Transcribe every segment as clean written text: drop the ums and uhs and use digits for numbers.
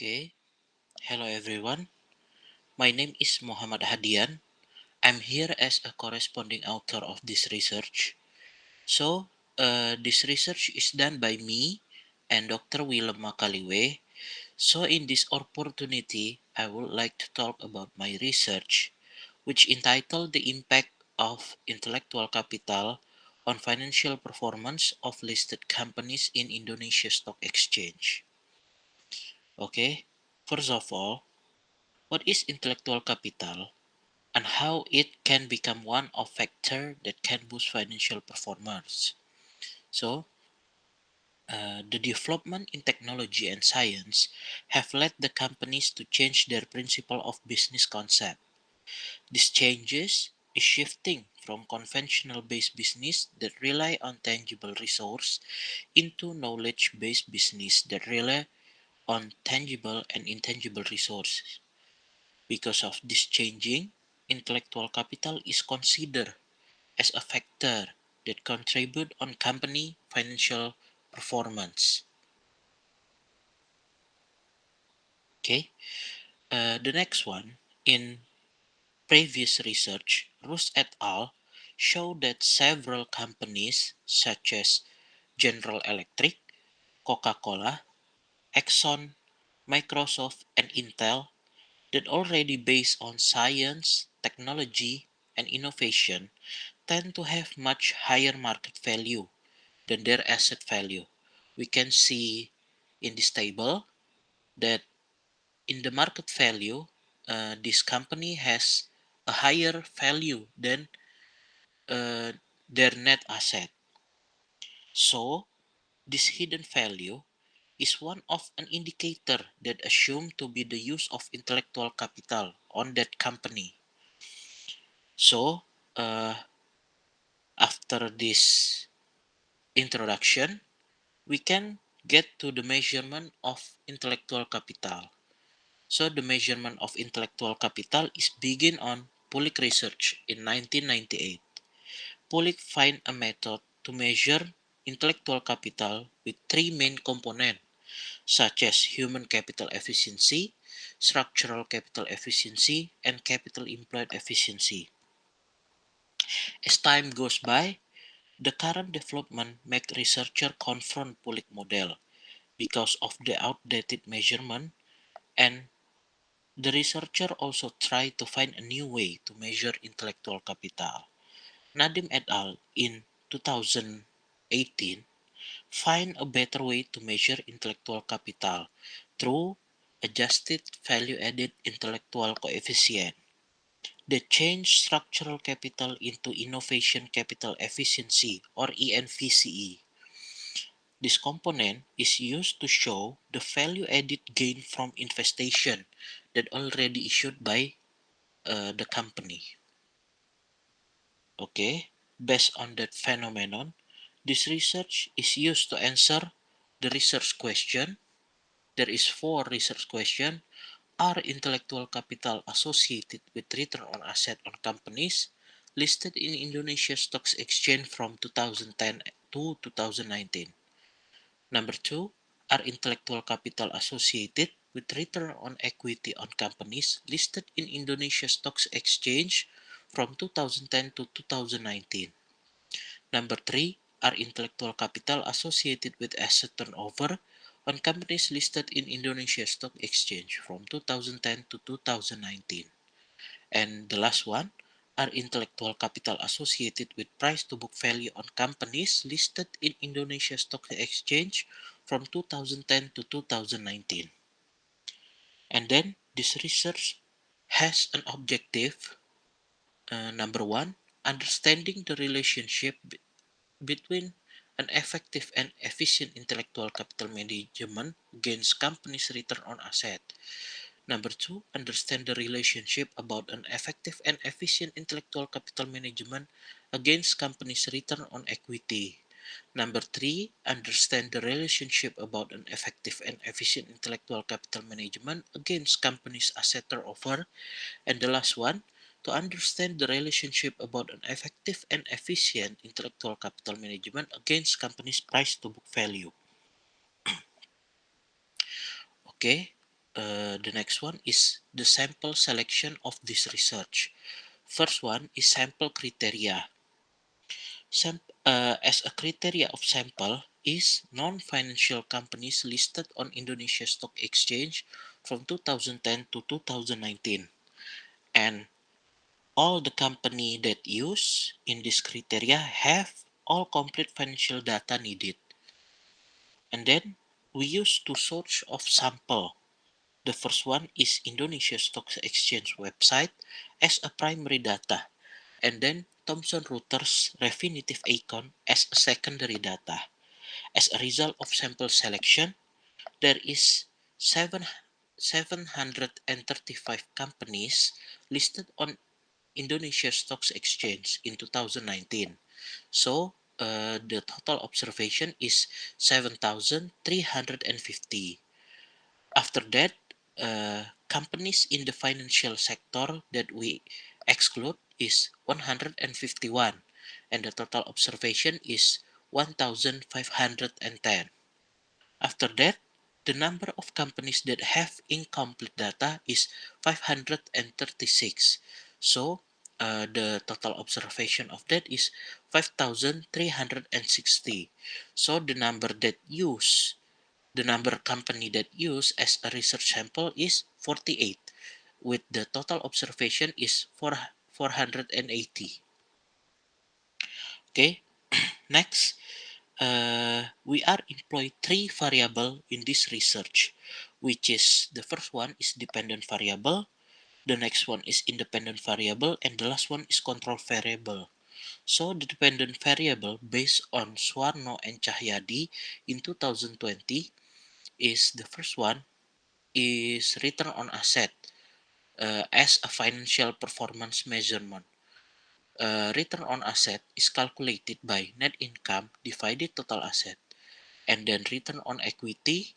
Okay, hello everyone. My name is Muhammad Hadian. I'm here as a corresponding author of this research. This research is done by me and Dr. Willem Makaliwe. So, in this opportunity, I would like to talk about my research, which entitled The Impact of Intellectual Capital on Financial Performance of Listed Companies in Indonesia Stock Exchange. Okay, first of all, what is intellectual capital and how it can become one of factor that can boost financial performance? So, the development in technology and science have led the companies to change their principle of business concept. These changes is shifting from conventional based business that rely on tangible resource into knowledge based business that rely on tangible and intangible resources. Because of this changing, intellectual capital is considered as a factor that contribute on company financial performance. Okay, the next one in previous research, Rus et al. Showed that several companies such as General Electric, Coca-Cola, Exxon, Microsoft, and Intel that already based on science, technology, and innovation tend to have much higher market value than their asset value. We can see in this table that in the market value, this company has a higher value than uh, their net asset. So, this hidden value is one of an indicator that assumed to be the use of intellectual capital on that company. So, after this introduction, we can get to the measurement of intellectual capital. So the measurement of intellectual capital is begin on Pulik research in 1998. Pulik find a method to measure intellectual capital with three main components such as human capital efficiency, structural capital efficiency, and capital employed efficiency. As time goes by, the current development make researcher confront Pulik model because of the outdated measurement, and the researcher also tried to find a new way to measure intellectual capital. Nadim et al. In 2018 find a better way to measure intellectual capital through adjusted value added intellectual coefficient. They change structural capital into innovation capital efficiency or ENVCE. This component is used to show the value added gain from investation that already issued by the company. Okay, based on that phenomenon, this research is used to answer the research question. There is four research question. Are intellectual capital associated with return on asset on companies listed in Indonesia Stocks Exchange from 2010 to 2019? Number two, are intellectual capital associated with return on equity on companies listed in Indonesia Stocks Exchange from 2010 to 2019? Number three, are intellectual capital associated with asset turnover on companies listed in Indonesia Stock Exchange from 2010 to 2019? And the last one, are intellectual capital associated with price to book value on companies listed in Indonesia Stock Exchange from 2010 to 2019? And then this research has an objective. Number one, understanding the relationship between an effective and efficient intellectual capital management against companies' return on asset. Number two, understand the relationship about an effective and efficient intellectual capital management against companies' return on equity. Number three, understand the relationship about an effective and efficient intellectual capital management against companies' asset turnover. And the last one, to understand the relationship about an effective and efficient intellectual capital management against companies' price to book value. Okay, The next one is the sample selection of this research. First one is sample criteria. As a criteria of sample is non-financial companies listed on Indonesia Stock Exchange from 2010 to 2019, and all the company that use in this criteria have all complete financial data needed. And then we use two source of sample. The first one is Indonesia Stock Exchange website as a primary data, and then Thomson Reuters Refinitiv Icon as a secondary data. As a result of sample selection, there is 735 companies listed on Indonesia Stock Exchange in 2019. So the total observation is 7,350. After that, companies in the financial sector that we exclude is 151, and the total observation is 1,510. After that, the number of companies that have incomplete data is 536. So, the total observation of that is 5,360. So, the number company that use as a research sample is 48, with the total observation is 480. Okay, next, we are employ three variable in this research, which is the first one is dependent variable, the next one is independent variable, and the last one is control variable. So the dependent variable based on Swarno and Cahyadi in 2020 is the first one is return on asset as a financial performance measurement. Return on asset is calculated by net income divided total asset, and then return on equity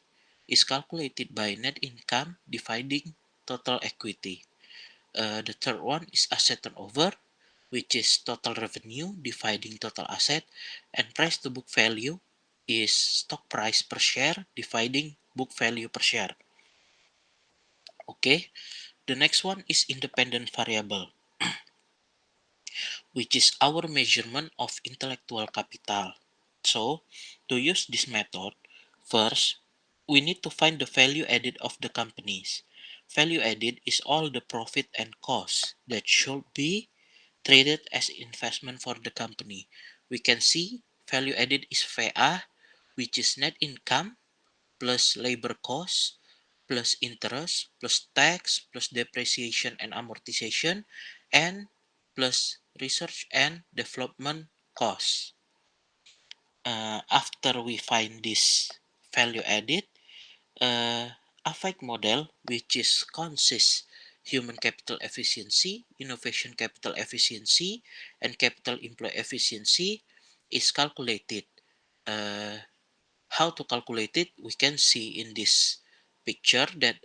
is calculated by net income dividing total equity. The third one is asset turnover, which is total revenue dividing total asset, and price to book value is stock price per share dividing book value per share. Okay, the next one is independent variable, which is our measurement of intellectual capital. So, to use this method, first, we need to find the value added of the companies. Value added is all the profit and cost that should be treated as investment for the company. We can see value added is VA, which is net income plus labor cost plus interest plus tax plus depreciation and amortization and plus research and development costs. After we find this value added, uh, AFEC model, which is consists human capital efficiency, innovation capital efficiency, and capital employee efficiency, is calculated. Uh, how to calculate it? We can see in this picture that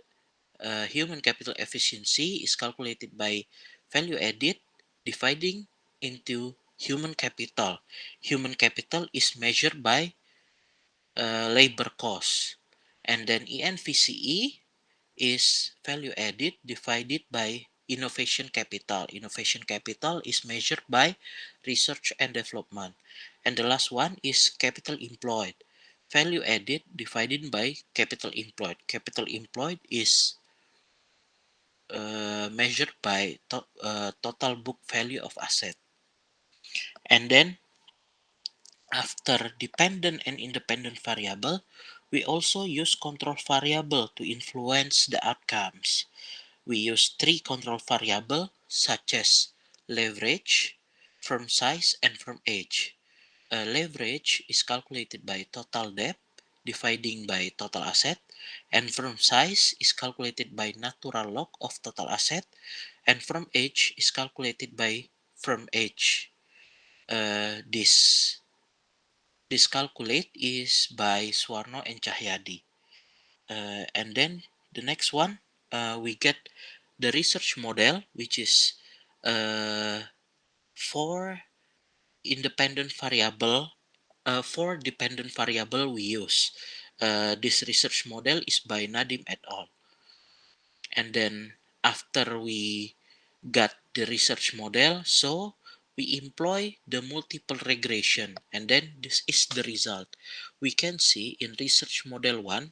human capital efficiency is calculated by value added dividing into human capital. Human capital is measured by labor cost, and then ENVCE is value added divided by innovation capital. Innovation capital is measured by research and development, and the last one is capital employed. Value added divided by capital employed. Capital employed is measured by total book value of asset. And then after dependent and independent variable, we also use control variable to influence the outcomes. We use three control variable such as leverage, firm size, and firm age. Leverage is calculated by total debt dividing by total asset, and firm size is calculated by natural log of total asset, and firm age is calculated by firm age. This calculate is by Swarno and Cahyadi. And then the next one, we get the research model, which is uh, four independent variable, four dependent variable we use. This research model is by Nadim et al. And then after we got the research model, so we employ the multiple regression, and then this is the result. We can see in research model 1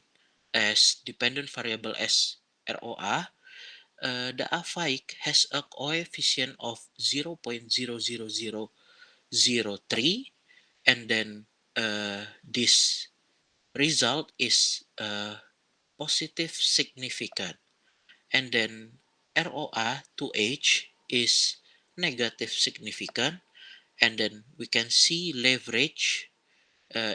as dependent variable as ROA, the AFAIC has a coefficient of 0.00003, and then this result is positive significant, and then ROA to H is negative significant, and then we can see leverage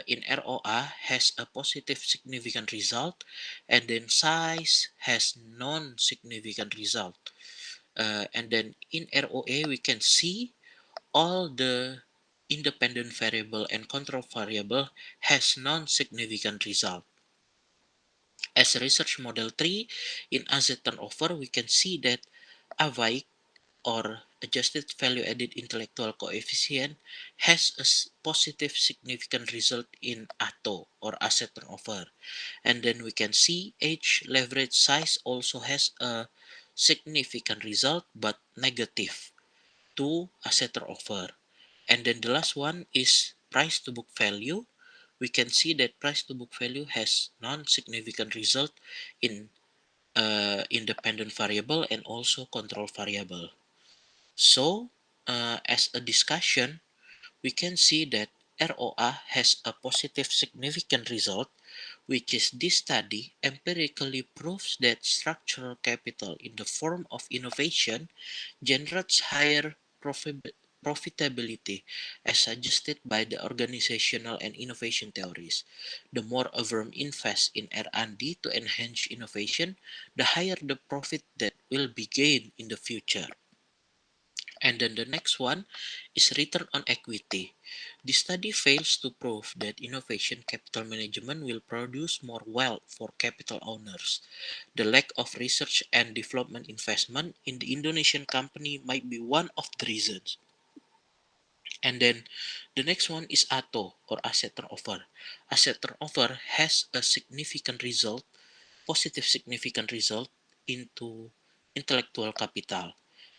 in ROA has a positive significant result, and then size has non-significant result. And then in ROA we can see all the independent variable and control variable has non-significant result. As research model 3, in asset turnover, we can see that AVAIC or adjusted value added intellectual coefficient has a positive significant result in ATO or asset turnover. And then we can see H leverage size also has a significant result but negative to asset turnover. And then the last one is price to book value. We can see that price to book value has non-significant result in independent variable and also control variable. So, as a discussion, we can see that ROA has a positive significant result, which is this study empirically proves that structural capital in the form of innovation generates higher profitability as suggested by the organizational and innovation theories. The more a firm invests in R&D to enhance innovation, the higher the profit that will be gained in the future. And then the next one is return on equity. The study fails to prove that innovation capital management will produce more wealth for capital owners. The lack of research and development investment in the Indonesian company might be one of the reasons. And then the next one is ATO or asset turnover. Asset turnover has a significant result, positive significant result into intellectual capital.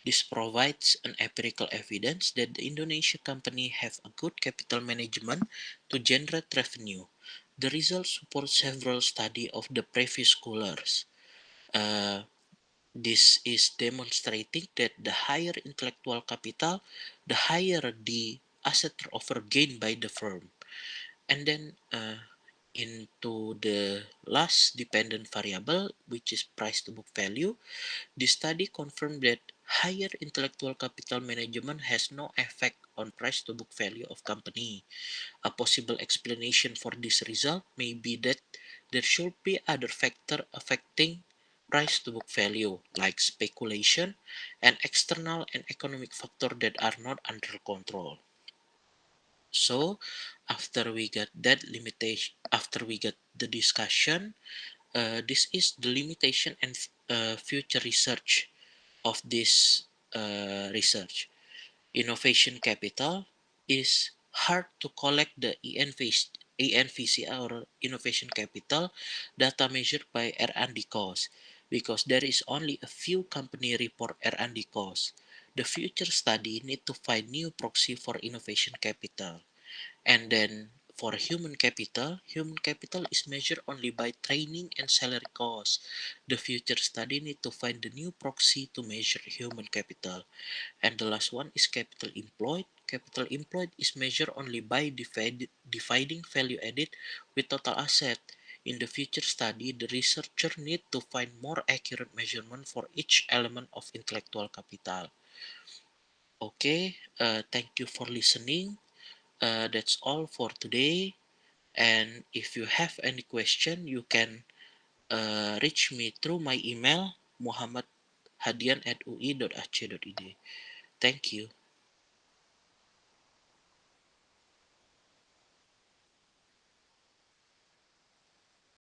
This provides an empirical evidence that the Indonesia company have a good capital management to generate revenue. The results support several studies of the previous scholars. Uh, this is demonstrating that the higher intellectual capital, the higher the asset turnover gained by the firm. And then into the last dependent variable, which is price to book value, the study confirmed that higher intellectual capital management has no effect on price to book value of company. A possible explanation for this result may be that there should be other factors affecting price to book value, like speculation and external and economic factors that are not under control. So, after we get that limitation, after we get the discussion, this is the limitation and future research of this research. Innovation capital is hard to collect the ENVC or innovation capital data measured by R&D cost because there is only a few company report R&D cost. The future study need to find new proxy for innovation capital. And then for human capital is measured only by training and salary costs. The future study need to find the new proxy to measure human capital. And the last one is capital employed. Capital employed is measured only by dividing value added with total asset. In the future study, the researcher need to find more accurate measurement for each element of intellectual capital. Okay, thank you for listening. That's all for today. And if you have any question, you can reach me through my email muhammadhadian@ui.ac.id. Thank you.